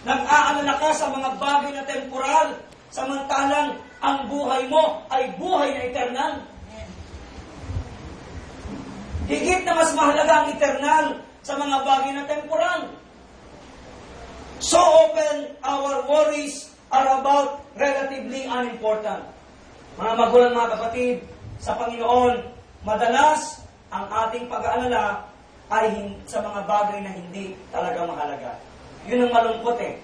Nag-aalala ka sa mga bagay na temporal, samantalang ang buhay mo ay buhay na eternal. Higit na mas mahalaga ang eternal sa mga bagay na temporal. So often, our worries are about relatively unimportant. Mga magulang, mga kapatid, sa Panginoon, madalas ang ating pag-aalala ay sa mga bagay na hindi talaga mahalaga. Yun ang malungkot eh.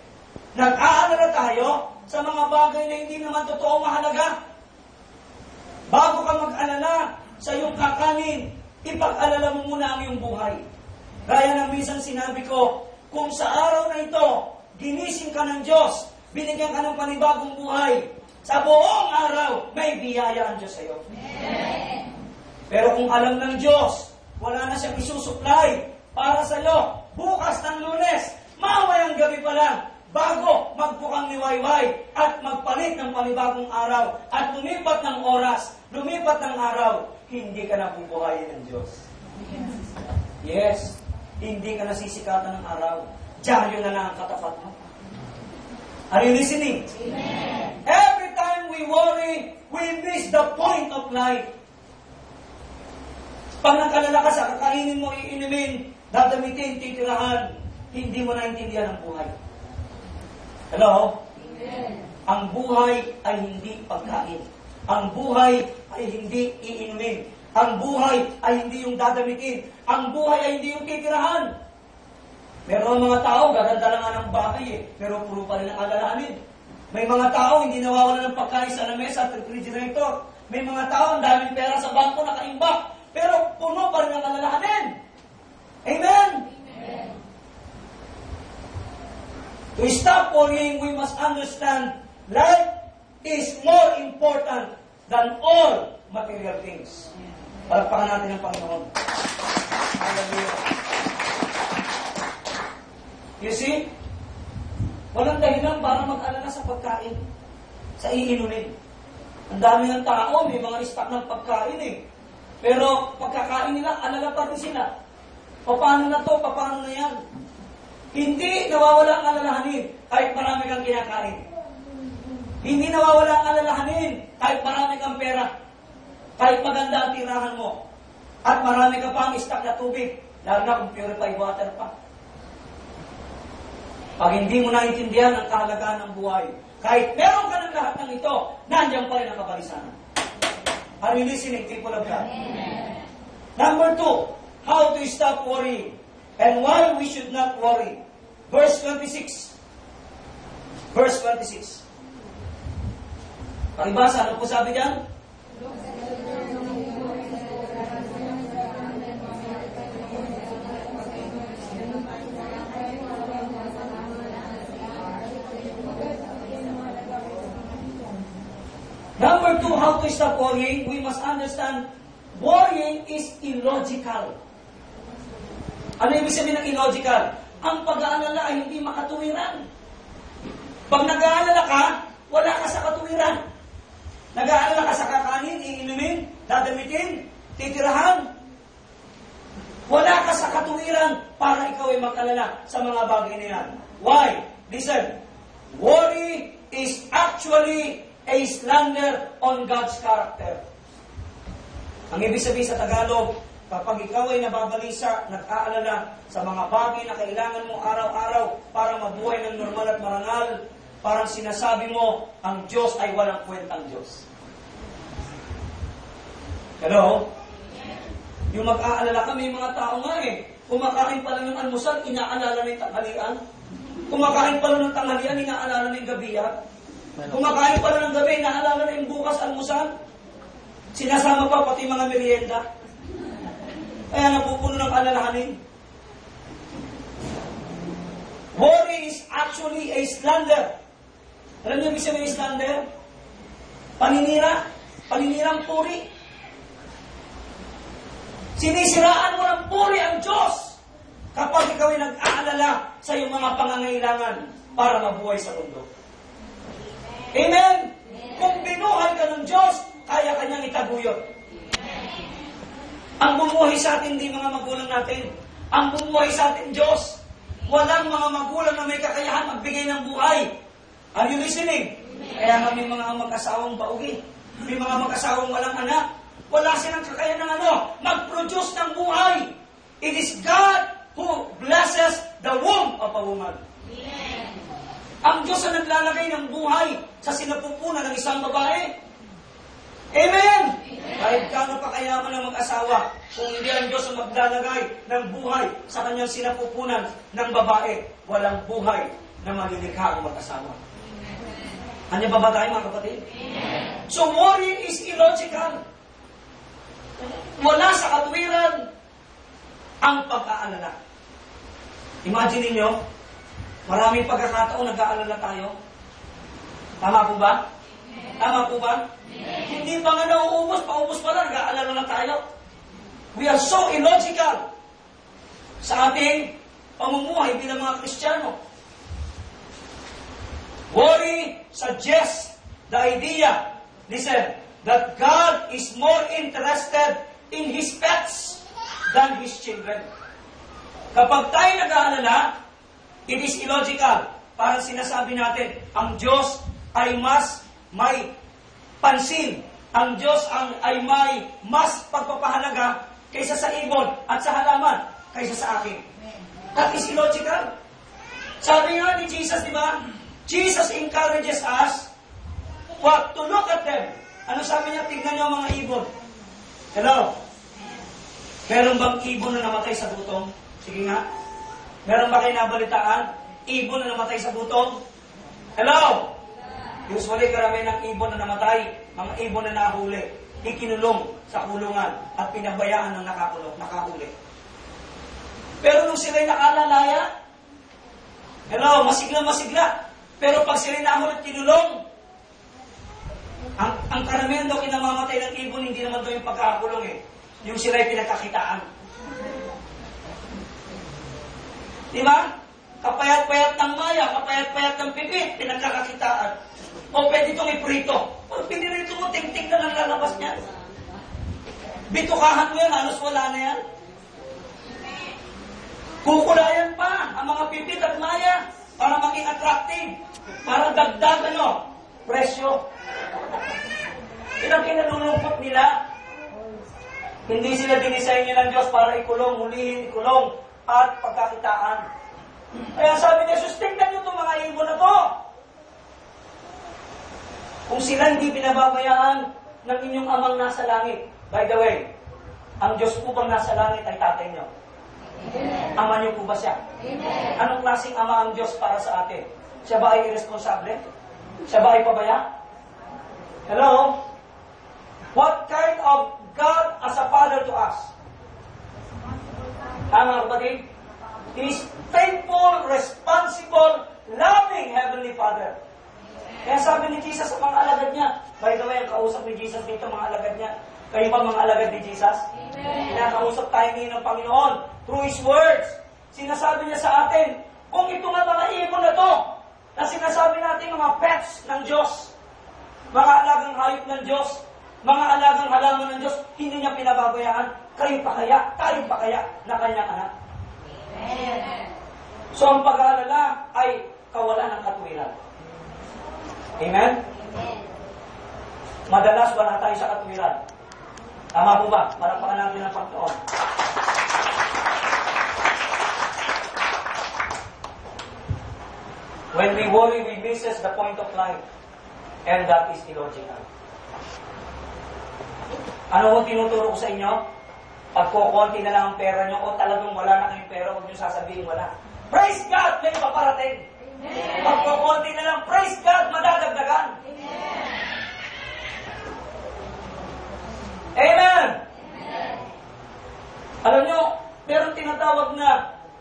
Nag-aalala tayo sa mga bagay na hindi naman totoo mahalaga. Bago ka mag-alala sa iyong kakanin, ipag-alala mo muna ang iyong buhay. Gaya ng minsan sinabi ko, kung sa araw na ito, ginising ka ng Diyos, binigyan ka ng panibagong buhay, sa buong araw, may biyaya ang Diyos sa iyo. Pero kung alam ng Diyos, wala na siyang isusupply para sa iyo, bukas ng Lunes, mamayang gabi pa lang, bago magpukang niwayway at magpalit ng panibagong araw at lumipat ng oras, lumipat ng araw, hindi ka na bubuhayin ng Diyos. Yes, hindi ka nasisikatan ng araw. Dyaryo na lang ang katapat mo. Are you listening? Amen. Every time we worry, we miss the point of life. Pag nagkalala ka sa kakainin mo, iinumin, dadamitin, titirahan, hindi mo naintindihan ang buhay. Hello? Amen. Ang buhay ay hindi pagkain. Ang buhay ay hindi iinumin. Ang buhay ay hindi yung dadamitin. Ang buhay ay hindi yung titirahan. Meron mga tao, gaganda lang nga ng bahay pero puro pa rin ang alalahanin. May mga tao, hindi nawawala ng pagkain sa lamesa at refrigerator. May mga tao, ang daming pera sa bangko, nakaimbak, pero puno pa rin ang alalahanin. Amen? Amen. To stop worrying, we must understand life is more important than all material things. Palagpakan natin ang Panginoon. Hallelujah. You see? Walang dahilan para mag-alala sa pagkain, sa iinumin. Ang dami ng tao, may mga stock ng pagkain eh. Pero pagkakain nila, alala pa rin sila. Paano na to? Paano na yan? Hindi nawawala ang alalahanin kahit marami kang kinakain. Hindi nawawala ang alalahanin kahit marami kang pera. Kahit maganda ang tirahan mo. At marami ka pang stock na tubig. Lalo na kung purified water pa. Pag hindi mo naintindihan ang kahalagaan ng buhay, kahit meron ka ng lahat ng ito, nandiyan pa rin ang kabalisanan. Are you listening, people of God? Amen. Number 2, how to stop worrying and why we should not worry. Verse 26. Verse 26. Pakibasa, ano po sabi diyan? Number 2, how to stop worrying? We must understand, worrying is illogical. Ano ibig sabihin ng illogical? Ang pag-aalala ay hindi makatuwiran. Pag nag-aalala ka, wala ka sa katuwiran. Nag-aalala ka sa kakanin, iinumin, dadamitin, titirahan. Wala ka sa katuwiran para ikaw ay mag-alala sa mga bagay na yan. Why? Listen, worry is actually a slander on God's character. Ang ibig sabihin sa Tagalog, kapag ikaw ay nababalisa, nag-aalala sa mga bagay na kailangan mo araw-araw para mabuhay ng normal at marangal, parang sinasabi mo, ang Diyos ay walang kwentang Diyos. Hello? Yung mag-aalala ka, may mga tao nga kumakain pa lang ng almusal, inaalala na yung tanghalian. Kumakain pa lang ng tanghalian, inaalala na yung gabihan. Kumakain pa lang ng gabi, inaalala na yung bukas almusal. Sinasama pa pati mga merienda. Kaya napupuno ng alalahanin. Worry is actually a slander. Alam niyo ibig sabihin slander? Paninira. Paninirang puri. Sinisiraan mo ng puri ang Diyos kapag ikaw ay nag-aalala sa iyong mga pangangailangan para mabuhay sa mundo. Amen? Kung binuhay ka ng Diyos, kaya kanyang itaguyod. Ang bumuhay sa atin, hindi mga magulang natin. Ang bumuhay sa atin, Diyos. Walang mga magulang na may kakayahan magbigay ng buhay. Are you listening? Kaya nga may mga mag-asawang baugi. May mga mag-asawang walang anak. Wala silang kakayahan ng mag-produce ng buhay. It is God who blesses the womb of a woman. Amen. Ang Diyos ang naglalagay ng buhay sa sinapupunan ng isang babae. Amen! Kahit gaano pa kayaman ng mag-asawa, kung hindi ang Diyos ang maglalagay ng buhay sa kanyang sinapupunan ng babae, walang buhay na malilikha ang mag-asawa. Ano ba ba tayo, mga kapatid? So, worry is illogical. Wala sa katwiran ang pag-aalala. Imagine niyo, maraming pagkakataon nag-aalala tayo. Tama po ba? Tama po ba? Hindi pa nga nauubos, paubos pa lang, nag-aalala na tayo. We are so illogical sa ating pamumuhay bilang mga Kristiyano. Worry suggests the idea, listen, that God is more interested in His pets than His children. Kapag tayo nag-aalala, it is illogical. Parang sinasabi natin, ang Diyos ay mas may pansin. Ang Diyos ay may mas pagpapahalaga kaysa sa ibon at sa halaman kaysa sa akin. That is illogical. Sabi nga ni Jesus, di ba? Jesus encourages us what? To look at them. Ano sabi niya? Tingnan niyo ang mga ibon. Hello? Meron bang ibon na namatay sa gutom? Sige nga. Meron ba kayo nabalitaan? Ibon na namatay sa gutom? Hello? Usually, karamihan ng ibon na namatay, mga ibon na nahuli, ikinulong sa kulungan at pinabayaan ng nakahuli. Pero nung sila'y nakalalaya, hello, masigla. Pero pag sila'y nahuli at kinulong, ang karamihan daw kinamamatay ng ibon, hindi naman daw yung pagkakakulong eh. Yung sila'y pinagkakitaan. Diba? Kapayat-payat ng maya, kapayat-payat ng pipit, pinagkakakitaan. O pwede itong iprito. Pag pinirito mo, ting-ting na lang lalabas niya. Bitukahan mo yan, halos wala na yan. Kukulayan pa ang mga pipit at maya para maging attractive. Para dagdag, presyo. Ilang kinalulungkot nila. Hindi sila dinisenyo ng Diyos para ikulong, hulihin, ikulong, at pagkakitaan. Kaya sabi niya, tingnan niyo itong mga ibon na to. Kung sila hindi pinababayaan ng inyong amang nasa langit. By the way, ang Diyos po bang nasa langit ay tatay niyo? Amen. Ama niyo po ba siya? Amen. Anong klaseng ama ang Diyos para sa atin? Siya ba ay irresponsable? Siya ba ay pabaya? Hello? What kind of God as a father to us? Mga kapatid? He is faithful, responsible, loving Heavenly Father. Kaya sabi ni Jesus sa mga alagad niya, by the way, ang kausap ni Jesus dito, mga alagad niya, kayo ba mga alagad ni Jesus? Amen. Kinakausap tayo ngayon ng Panginoon through His words. Sinasabi niya sa atin, kung ito nga mga ibon na to, na sinasabi natin mga pets ng Diyos, mga alagang hayop ng Diyos, mga alagang halaman ng Diyos, hindi niya pinababayaan, kayo pa kaya, tayo pa kaya, na kanyang anak. Amen. So ang pag-aalala ay kawalan ng katwiran. Amen? Madalas wala tayo sa katwiran. Tama po ba? Palakpakan natin ang Panginoon. When we worry, we misses the point of life. And that is illogical. Ano kung tinuturo ko sa inyo? Pag kukunti na lang ang pera nyo, o talagang wala na kayong pera, huwag nyo sasabihin wala. Praise God! May paparating. Pag kukunti na lang, praise God! Madadagdagan. Amen! Alam nyo, meron tinatawag na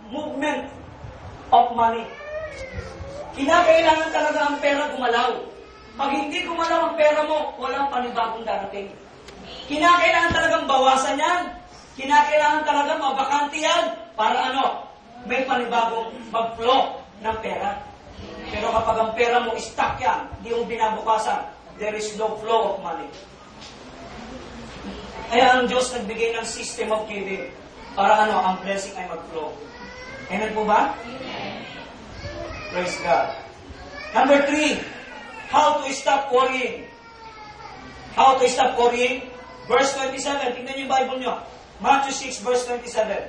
movement of money. Kinakailangan talaga ang pera gumalaw. Pag hindi gumalaw ang pera mo, walang panibagong darating. Kinakailangan talagang bawasan yan. Kinakailangan talaga mabakante yan para may panibagong mag-flow ng pera. Pero kapag ang pera mo stuck yan, hindi mo binabukasan, there is no flow of money. Kaya ang Diyos nagbigay ng system of giving para ang blessing ay mag-flow. Amen po ba? Amen. Praise God. Number 3, how to stop worrying. How to stop worrying? Verse 27, tingnan niyo yung Bible niyo. Matthew 6, verse 27.